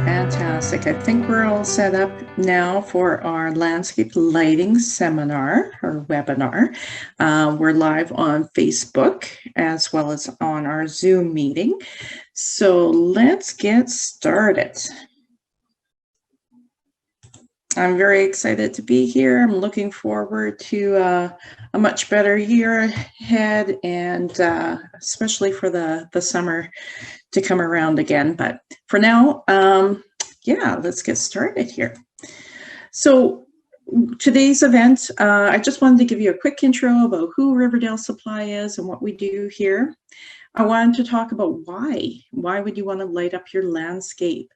Fantastic. I think we're all set up now for our landscape lighting seminar or webinar. We're live on Facebook as well as on our Zoom meeting. So let's get started. I'm very excited to be here. I'm looking forward to a much better year ahead, and especially for the summer to come around again. But for now, yeah, let's get started here. So today's event, I just wanted to give you a quick intro about who Riverdale Supply is and what we do here. I wanted to talk about why would you want to light up your landscape,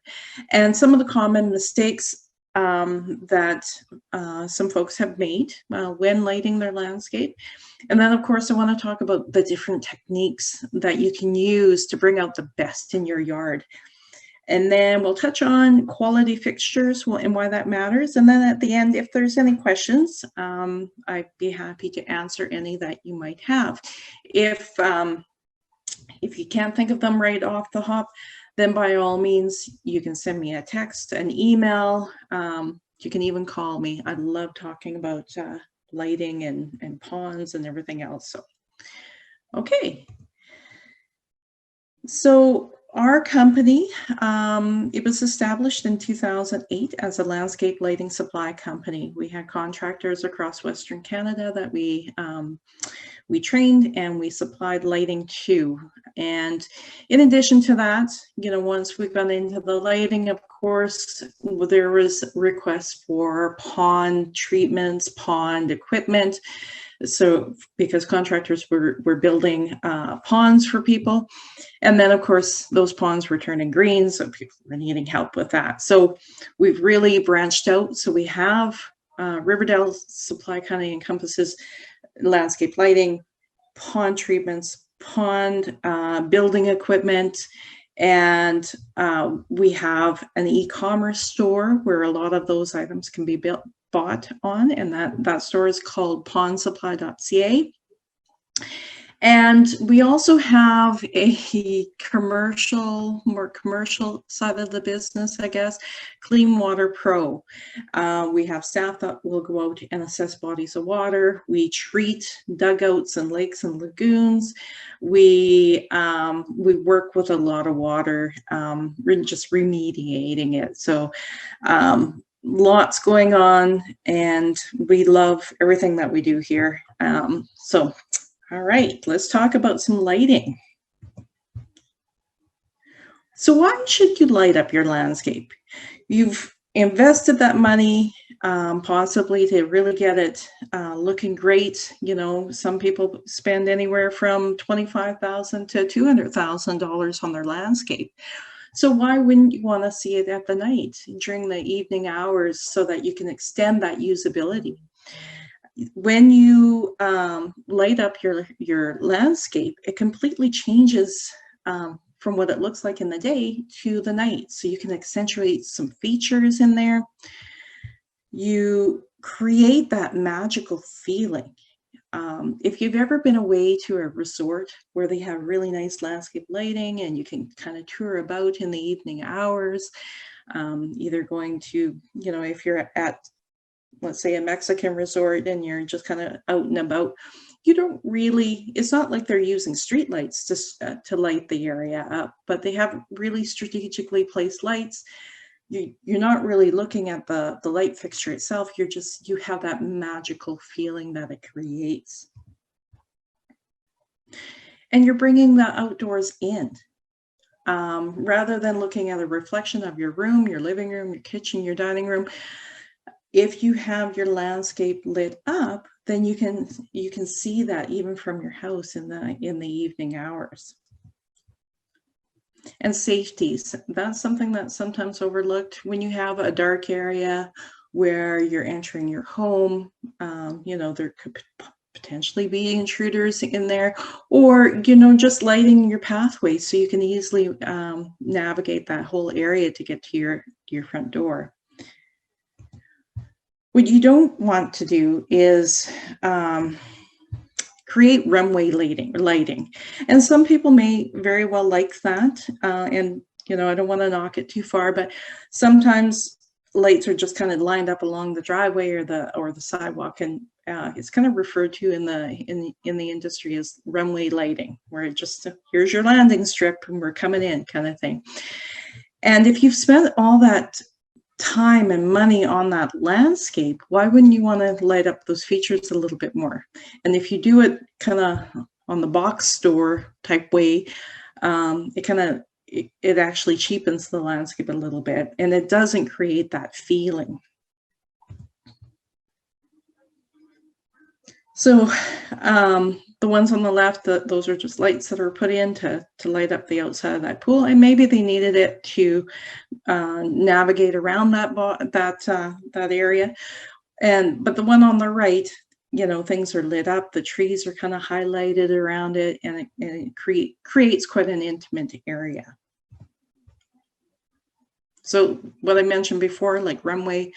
and some of the common mistakes that some folks have made when lighting their landscape. And then, of course, I want to talk about the different techniques that you can use to bring out the best in your yard. And then we'll touch on quality fixtures and why that matters. And then at the end, if there's any questions, I'd be happy to answer any that you might have. If you can't think of them right off the hop, then by all means, you can send me a text, an email. You can even call me. I love talking about lighting and ponds and everything else. So, okay. So our company, it was established in 2008 as a landscape lighting supply company. We had contractors across Western Canada that we trained and we supplied lighting to. And in addition to that, you know, once we got into the lighting, of course, there was requests for pond treatments, pond equipment. So because contractors were building ponds for people. And then, of course, those ponds were turning green, so people were needing help with that. So we've really branched out. So we have Riverdale Supply kind of encompasses landscape lighting, pond treatments, pond building equipment, and we have an e-commerce store where a lot of those items can be bought on, and that store is called pondsupply.ca. And we also have a more commercial side of the business, I guess, Clean Water Pro. We have staff that will go out and assess bodies of water. We treat dugouts and lakes and lagoons. We work with a lot of water, just remediating it. So lots going on, and we love everything that we do here. All right, let's talk about some lighting. So why should you light up your landscape? You've invested that money possibly to really get it looking great. You know, some people spend anywhere from $25,000 to $200,000 on their landscape. So why wouldn't you want to see it at the night during the evening hours so that you can extend that usability? When you light up your landscape, it completely changes from what it looks like in the day to the night. So you can accentuate some features in there. You create that magical feeling. If you've ever been away to a resort where they have really nice landscape lighting and you can kind of tour about in the evening hours, either going to, you know, if you're at, let's say, a Mexican resort and you're just kind of out and about, you don't really, it's not like they're using street lights to light the area up, but they have really strategically placed lights. You're not really looking at the light fixture itself. You have that magical feeling that it creates. And you're bringing the outdoors in. Rather than looking at a reflection of your room, your living room, your kitchen, your dining room, if you have your landscape lit up, then you can see that even from your house in the evening hours. And safeties, that's something that's sometimes overlooked when you have a dark area where you're entering your home. You know, there could potentially be intruders in there, or, you know, just lighting your pathway so you can easily navigate that whole area to get to your front door. What you don't want to do is create runway lighting. And some people may very well like that. And you know, I don't want to knock it too far, but sometimes lights are just kind of lined up along the driveway or the sidewalk, and it's kind of referred to in the industry as runway lighting, where it just, here's your landing strip and we're coming in kind of thing. And if you've spent all that time and money on that landscape, why wouldn't you want to light up those features a little bit more? And if you do it kind of on the box store type way, it actually cheapens the landscape a little bit, and it doesn't create that feeling. So the ones on the left, those are just lights that are put in to light up the outside of that pool, and maybe they needed it to navigate around that area. But the one on the right, you know, things are lit up, the trees are kind of highlighted around it, and it creates quite an intimate area. So what I mentioned before, like runway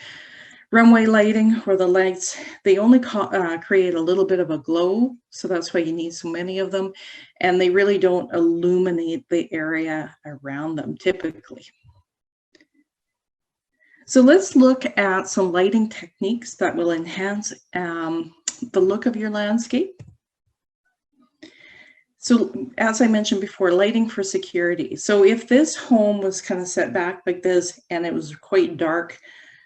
lighting, where the lights, they only create a little bit of a glow, so that's why you need so many of them, and they really don't illuminate the area around them typically. So let's look at some lighting techniques that will enhance the look of your landscape. So as I mentioned before, lighting for security. So if this home was kind of set back like this and it was quite dark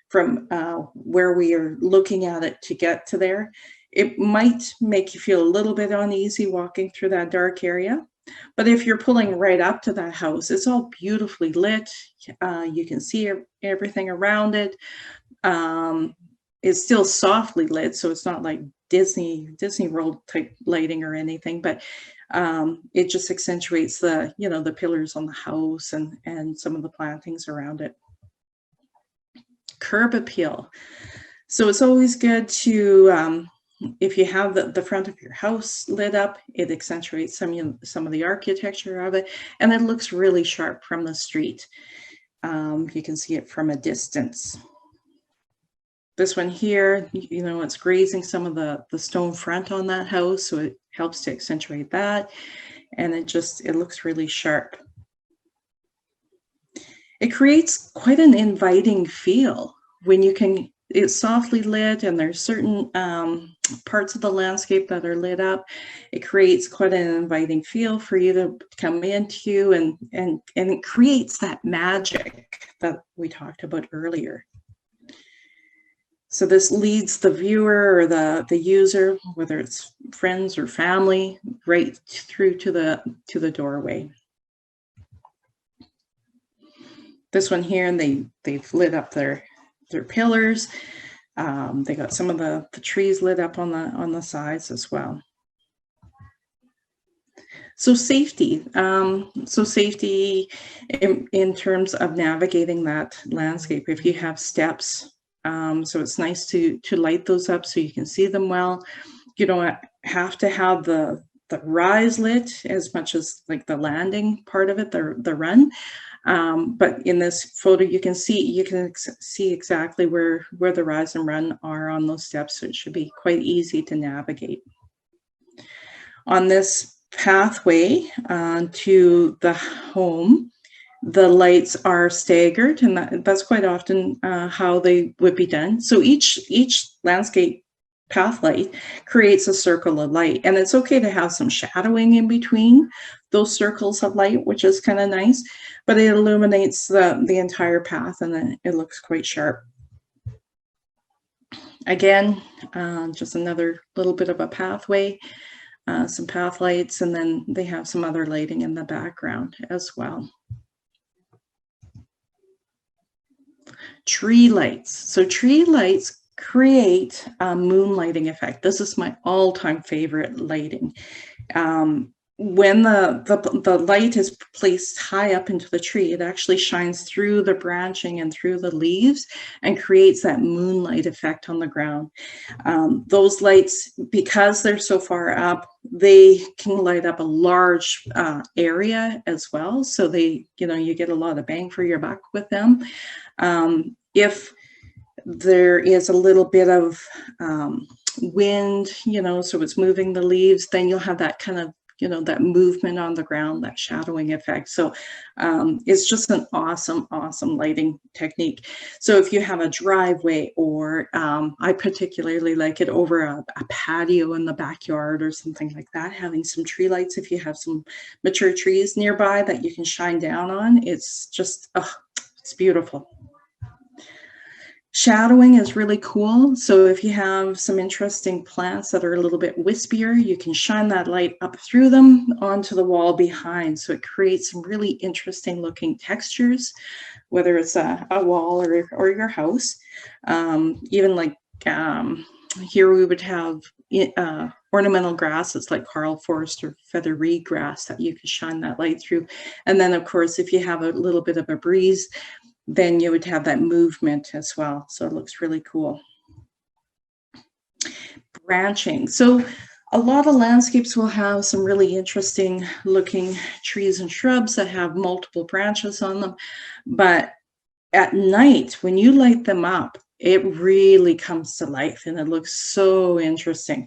from where we are looking at it to get to there, it might make you feel a little bit uneasy walking through that dark area. But if you're pulling right up to that house, it's all beautifully lit. You can see everything around it. It's still softly lit, so it's not like Disney World type lighting or anything, but it just accentuates the, you know, the pillars on the house and some of the plantings around it. Curb appeal. So it's always good to, if you have the front of your house lit up, it accentuates some of the architecture of it, and it looks really sharp from the street. You can see it from a distance. This one here, you know, it's grazing some of the stone front on that house, so it helps to accentuate that, and it looks really sharp. It creates quite an inviting feel when it's softly lit and there's certain parts of the landscape that are lit up. It creates quite an inviting feel for you to come into, and it creates that magic that we talked about earlier. So this leads the viewer or the user, whether it's friends or family, right through to the doorway. This one here, and they've lit up their pillars. They got some of the trees lit up on the sides as well. So safety. Safety in terms of navigating that landscape. If you have steps, so it's nice to light those up so you can see them well. You don't have to have the rise lit as much as like the landing part of it, the run. But in this photo, you can see exactly where the rise and run are on those steps, so it should be quite easy to navigate. On this pathway to the home, the lights are staggered, and that's quite often how they would be done. So each landscape path light creates a circle of light, and it's okay to have some shadowing in between those circles of light, which is kind of nice, but it illuminates the entire path, and then it looks quite sharp. Again, just another little bit of a pathway, some path lights, and then they have some other lighting in the background as well. Tree lights. So tree lights create a moonlighting effect. This is my all-time favorite lighting. When the light is placed high up into the tree, it actually shines through the branching and through the leaves and creates that moonlight effect on the ground. Those lights, because they're so far up, they can light up a large area as well. So you get a lot of bang for your buck with them. If there is a little bit of wind, so it's moving the leaves, then you'll have that kind of you know, that movement on the ground, that shadowing effect. So it's just an awesome, awesome lighting technique. So if you have a driveway, or I particularly like it over a patio in the backyard or something like that, having some tree lights, if you have some mature trees nearby that you can shine down on, it's just, it's beautiful. Shadowing is really cool. So if you have some interesting plants that are a little bit wispier, you can shine that light up through them onto the wall behind. So it creates some really interesting looking textures, whether it's a wall or your house. Even like here we would have ornamental grasses like Karl Forest or feather reed grass that you can shine that light through. And then of course, if you have a little bit of a breeze, then you would have that movement as well. So it looks really cool. Branching. So a lot of landscapes will have some really interesting looking trees and shrubs that have multiple branches on them. But at night, when you light them up, it really comes to life and it looks so interesting.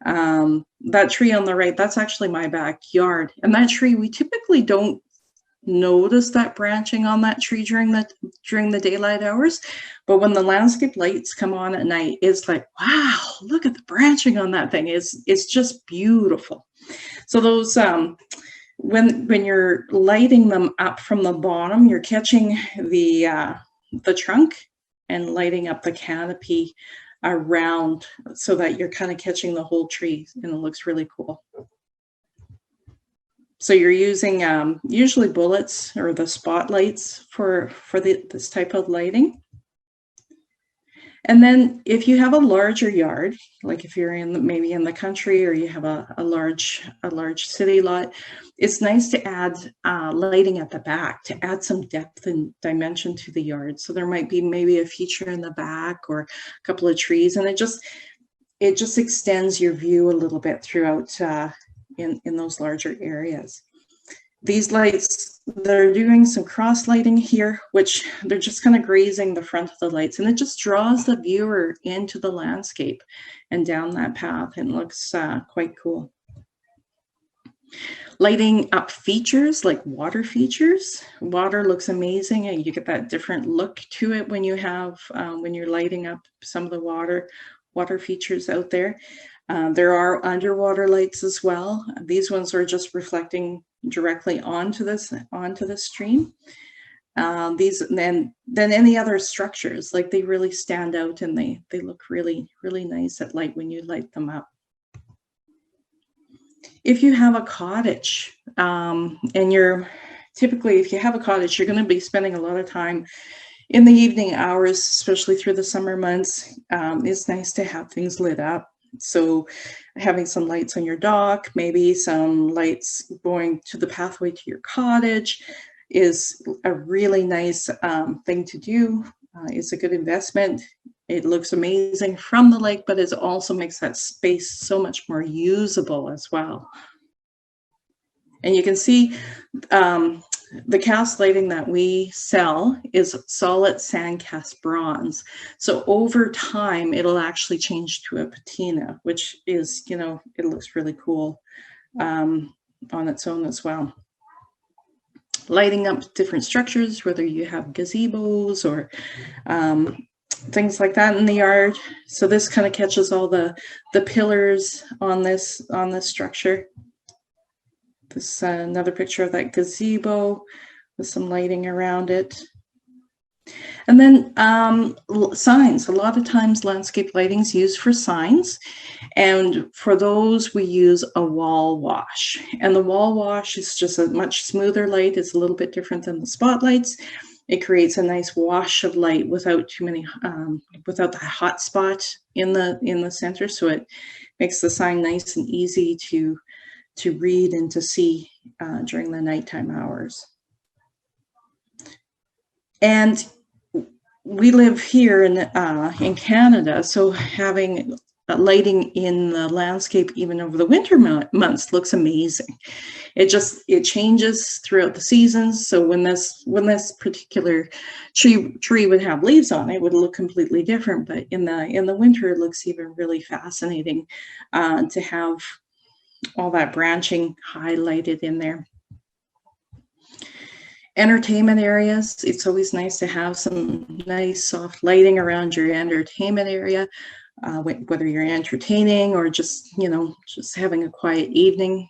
That tree on the right, that's actually my backyard. And that tree, we typically don't notice that branching on that tree during the daylight hours, but when the landscape lights come on at night, it's like, wow, look at the branching on that thing. It's just beautiful. So those when you're lighting them up from the bottom, you're catching the trunk and lighting up the canopy around, so that you're kind of catching the whole tree, and it looks really cool. So you're using usually bullets or the spotlights for this type of lighting. And then if you have a larger yard, like if you're maybe in the country, or you have a large city lot, it's nice to add lighting at the back to add some depth and dimension to the yard. So there might be maybe a feature in the back or a couple of trees, and it just extends your view a little bit throughout in those larger areas. These lights, they're doing some cross lighting here, which they're just kind of grazing the front of the lights, and it just draws the viewer into the landscape and down that path, and looks quite cool. Lighting up features like water features. Water looks amazing, and you get that different look to it when you have when you're lighting up some of the water features out there. There are underwater lights as well. These ones are just reflecting directly onto the stream. These then any other structures, like they really stand out, and they look really, really nice at light when you light them up. If you have a cottage, and if you have a cottage, you're going to be spending a lot of time in the evening hours, especially through the summer months. It's nice to have things lit up. So having some lights on your dock, maybe some lights going to the pathway to your cottage, is a really nice thing to do. It's a good investment. It looks amazing from the lake, but it also makes that space so much more usable as well. And you can see the cast lighting that we sell is solid sand cast bronze. So over time, it'll actually change to a patina, which is, it looks really cool on its own as well. Lighting up different structures, whether you have gazebos or things like that in the yard. So this kind of catches all the pillars on this structure. This another picture of that gazebo with some lighting around it. And then signs. A lot of times landscape lighting is used for signs. And for those, we use a wall wash. And the wall wash is just a much smoother light. It's a little bit different than the spotlights. It creates a nice wash of light without too many, without the hot spot in the center. So it makes the sign nice and easy to read and to see during the nighttime hours. And we live here in Canada, so having lighting in the landscape even over the winter months looks amazing. It changes throughout the seasons. So when this particular tree would have leaves on it, it would look completely different. But in the winter, it looks even really fascinating to have all that branching highlighted in there. Entertainment areas, it's always nice to have some nice soft lighting around your entertainment area, whether you're entertaining or just, just having a quiet evening.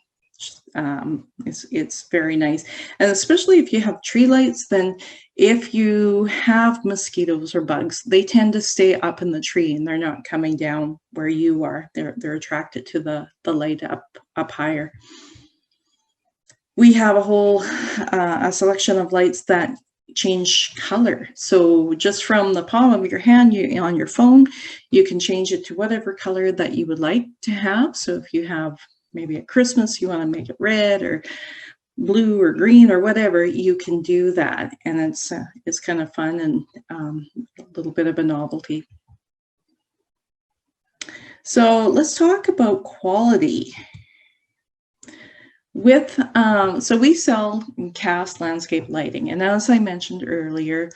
It's very nice. And especially if you have tree lights, then if you have mosquitoes or bugs, they tend to stay up in the tree and they're not coming down where you are. They're attracted to the light up higher. We have a selection of lights that change color. So just from the palm of your hand on your phone, you can change it to whatever color that you would like to have. So if you have maybe at Christmas, you want to make it red or blue or green or whatever, you can do that. And it's kind of fun and a little bit of a novelty. So let's talk about quality. So we sell cast landscape lighting, and as I mentioned earlier,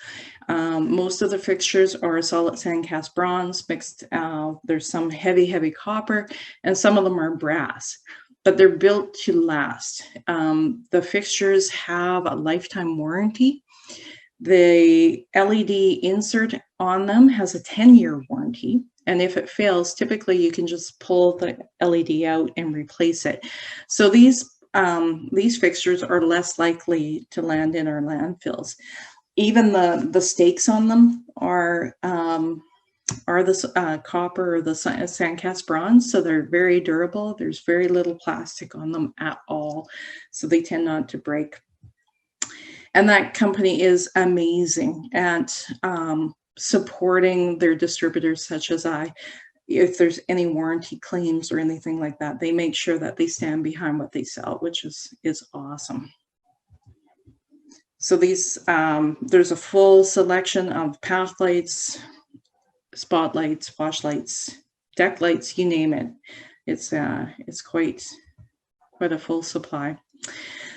most of the fixtures are solid sand cast bronze mixed. There's some heavy copper, and some of them are brass, but they're built to last. The fixtures have a lifetime warranty. The LED insert on them has a 10-year warranty. And if it fails, typically you can just pull the LED out and replace it. So these fixtures are less likely to land in our landfills. Even the stakes on them are the copper or the sandcast bronze, so they're very durable. There's very little plastic on them at all, so they tend not to break. And that company is amazing at supporting their distributors such as if there's any warranty claims or anything like that, they make sure that they stand behind what they sell, which is awesome. So these, there's a full selection of path lights, spotlights, wash lights, deck lights, you name it. It's quite a full supply.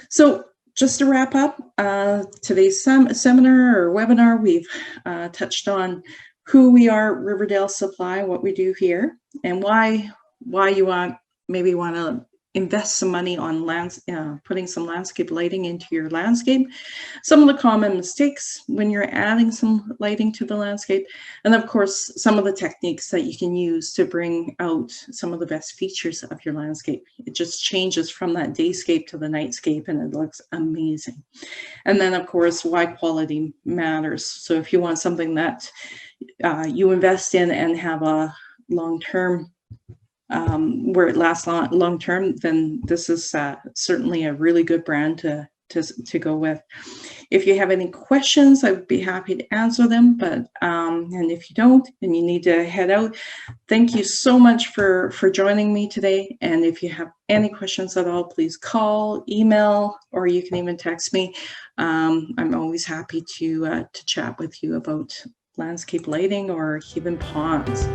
So just to wrap up today's seminar or webinar, we've touched on who we are, Riverdale Supply, what we do here, and why you maybe want to invest some money on putting some landscape lighting into your landscape, some of the common mistakes when you're adding some lighting to the landscape, and of course, some of the techniques that you can use to bring out some of the best features of your landscape. It just changes from that dayscape to the nightscape, and it looks amazing. And then, of course, why quality matters. So if you want something that you invest in and have a long-term, where it lasts long-term, then this is certainly a really good brand to go with. If you have any questions, I would be happy to answer them, but and if you don't and you need to head out, thank you so much for joining me today. And if you have any questions at all, please call, email, or you can even text me. I'm always happy to chat with you about landscape lighting or even ponds.